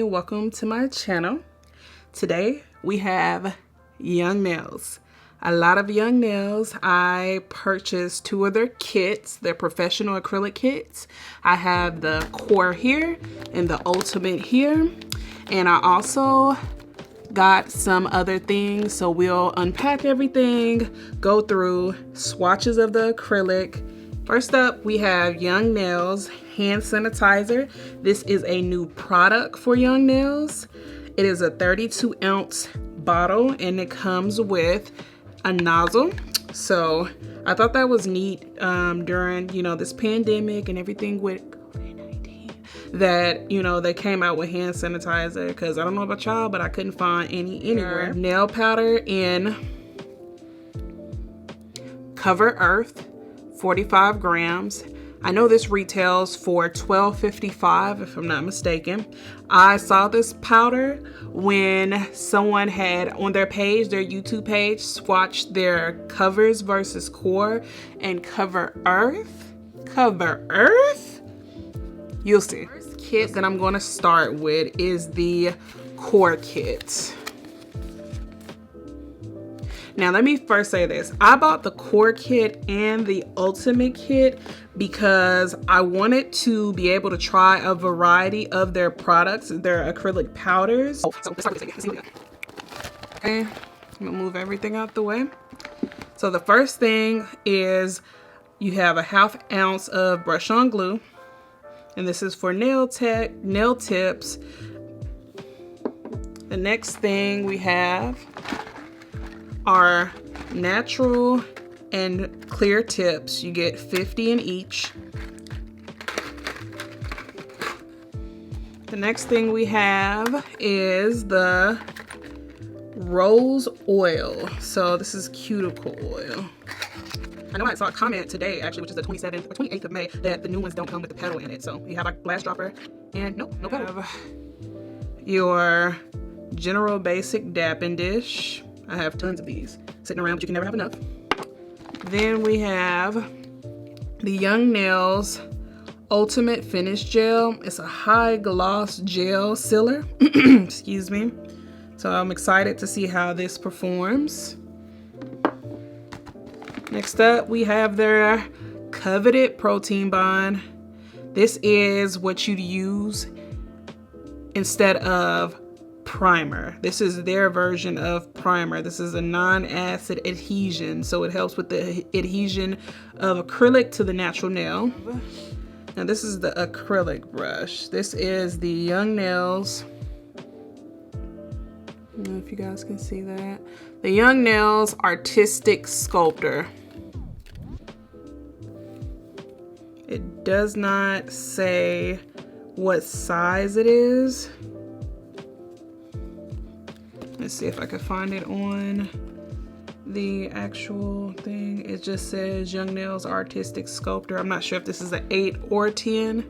welcome to my channel. Today we have young nails. A lot of young nails. I purchased two of their kits, their professional acrylic kits. I have the core here and the ultimate here. And I also got some other things, so we'll unpack everything, go through swatches of the acrylic. First up, we have Young Nails hand sanitizer. This is a new product for Young Nails. It is a 32-ounce bottle and it comes with a nozzle. So I thought that was neat during, this pandemic and everything with COVID-19, that, they came out with hand sanitizer, because I don't know about y'all, but I couldn't find any anywhere. Nail powder in Cover Earth, 45 grams. I know this retails for $12.55 if I'm not mistaken. I saw this powder when someone had on their page, their YouTube page, swatched their covers versus core and Cover Earth. Cover Earth? You'll see. The first kit that I'm going to start with is the core kit. Now, let me first say this. I bought the core kit and the ultimate kit because I wanted to be able to try a variety of their products, their acrylic powders. Okay, I'm gonna move everything out the way. So the first thing is you have a 1/2 ounce of brush on glue, and this is for nail tips. The next thing we have are natural and clear tips. You get 50 in each. The next thing we have is the rose oil. So this is cuticle oil. I know I saw a comment today, actually, which is the 27th or 28th of May, that the new ones don't come with the petal in it. So you have a glass dropper and no petal. Your general basic dapping dish. I have tons of these sitting around, but you can never have enough. Then we have the Young Nails Ultimate Finish Gel. It's a high gloss gel sealer. Excuse me. So I'm excited to see how this performs. Next up, we have their coveted protein bond. This is what you'd use instead of primer. This is their version of primer. This is a non-acid adhesion, so it helps with the adhesion of acrylic to the natural nail. Now this is the acrylic brush. This is the Young Nails. I don't know if you guys can see that. The Young Nails Artistic Sculptor. It does not say what size it is. Let's see if I can find it on the actual thing. It just says Young Nails Artistic Sculptor. I'm not sure if this is an 8 or 10.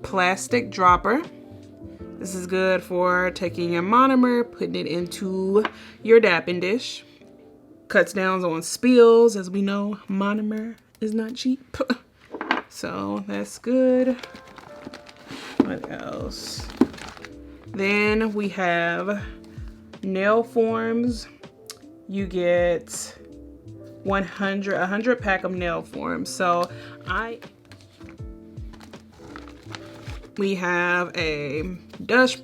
Plastic dropper. This is good for taking your monomer, putting it into your dapping dish. Cuts down on spills. As we know, monomer is not cheap. So that's good. What else? Then we have nail forms. You get 100 pack of nail forms. So we have a dust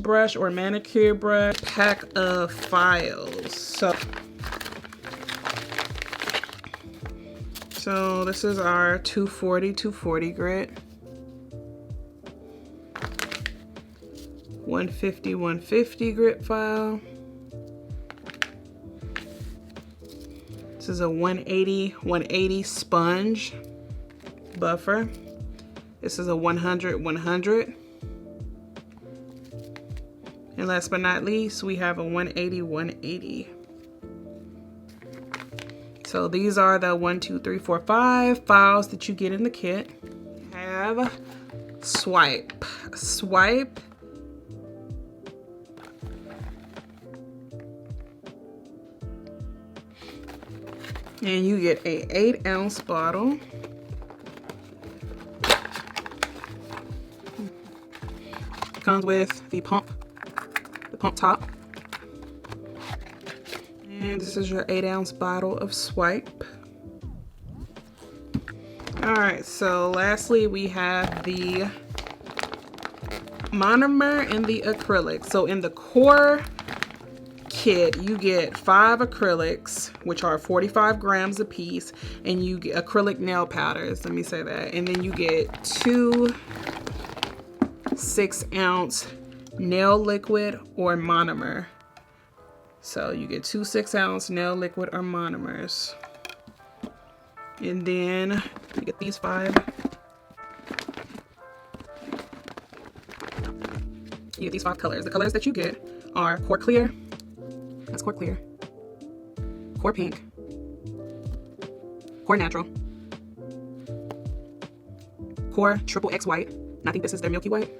brush or manicure brush, pack of files. So this is our 240 grit. 150 grit file. This is a 180 sponge buffer. This is a 100. And last but not least, we have a 180. So these are the 1, 2, 3, 4, 5 files that you get in the kit. We have Swipe. And you get a 8-ounce bottle. Comes with the pump top. And this is your 8-ounce bottle of Swipe. All right, so lastly we have the monomer and the acrylic. So in the core kit, you get 5 acrylics, which are 45 grams a piece, and you get acrylic nail powders. Let me say that. And then you get 2 6-ounce nail liquid or monomer. So you get 2 6-ounce nail liquid or monomers. And then you get these 5. You get these 5 colors. The colors that you get are Core Clear. That's Core Clear. Core Pink. Core Natural. Core Triple X White. And I think this is their Milky White.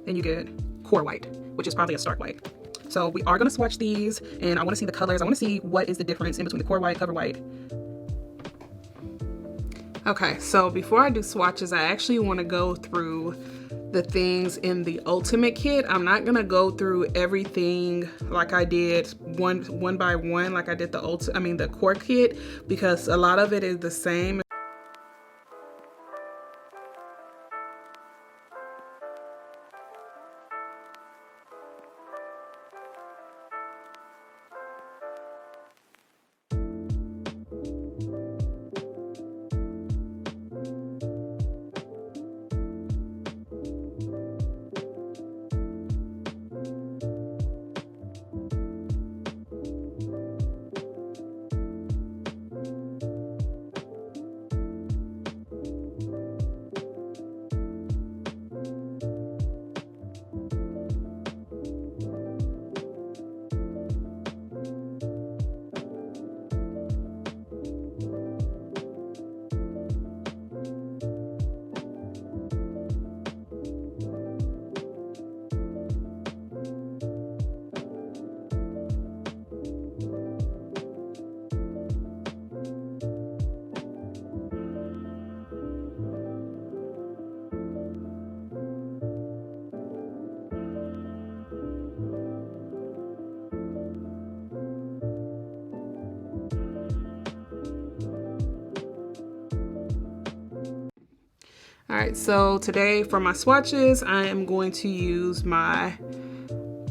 Then you get Core White, which is probably a stark white. So we are gonna swatch these, and I wanna see the colors. I wanna see what is the difference in between the Core White, Cover White. Okay, so before I do swatches, I actually wanna go through the things in the Ultimate kit. I'm not gonna go through everything like I did one by one, like I did the Core kit, because a lot of it is the same. All right, so today for my swatches, I am going to use my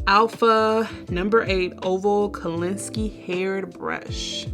Alpha number 8 Oval Kolinsky haired brush.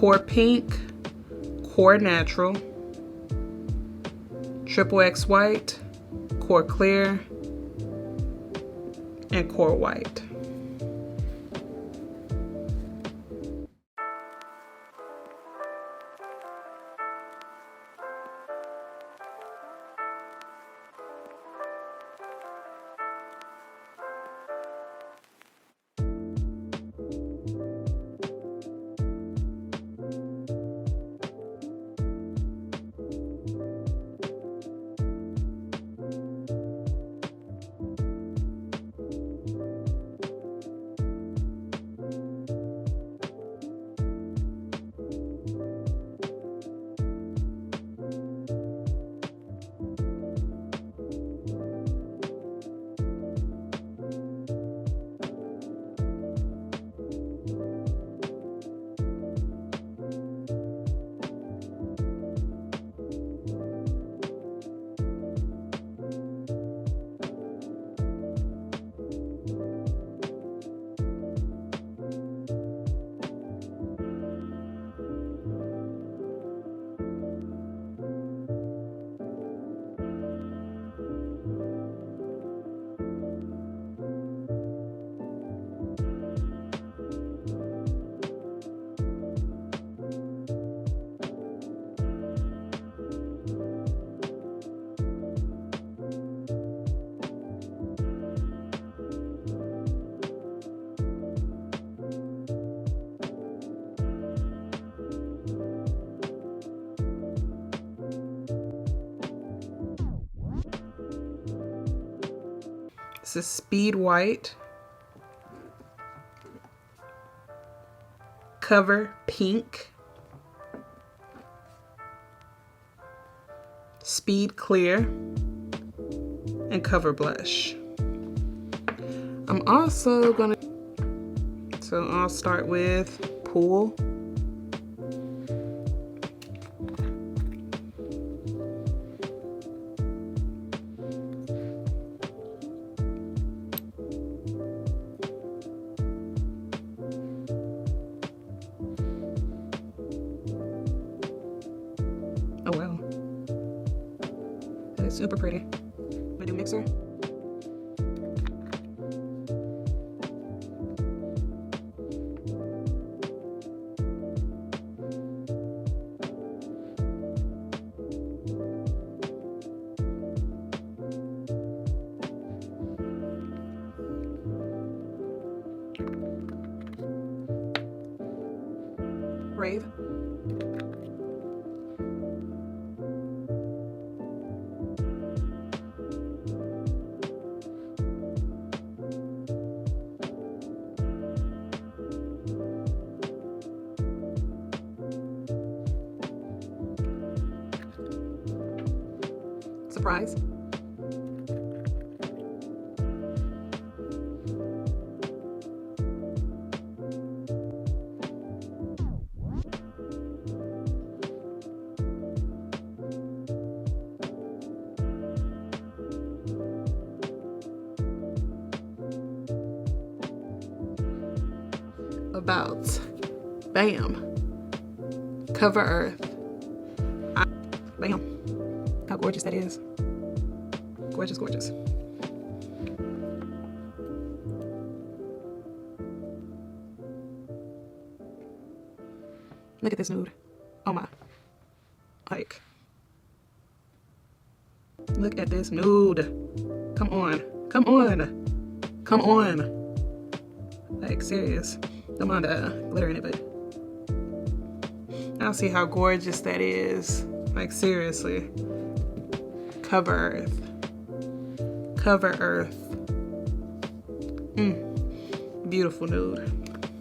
Core Pink, Core Natural, Triple X White, Core Clear, and Core White. This is Speed White, Cover Pink, Speed Clear, and Cover Blush. I'm also gonna, so I'll start with Pool. Oh wow, that is super pretty. My new mixer. Brave. Surprise. About. Bam. Cover Earth. Bam. How gorgeous that is. Gorgeous, gorgeous. Look at this nude. Oh my. Like. Look at this nude. Come on. Come on. Come on. Like, serious. Don't mind the glitter in it, but I'll see how gorgeous that is. Like, seriously. Cover Earth. Cover Earth. Beautiful nude.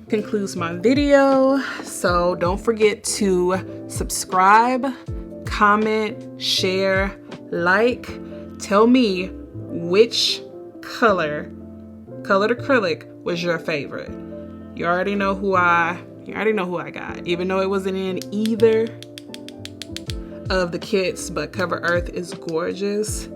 Concludes my video. So don't forget to subscribe, comment, share, like. Tell me which colored acrylic was your favorite. You already know who I got, even though it wasn't in either of the kits, but Cover Earth is gorgeous.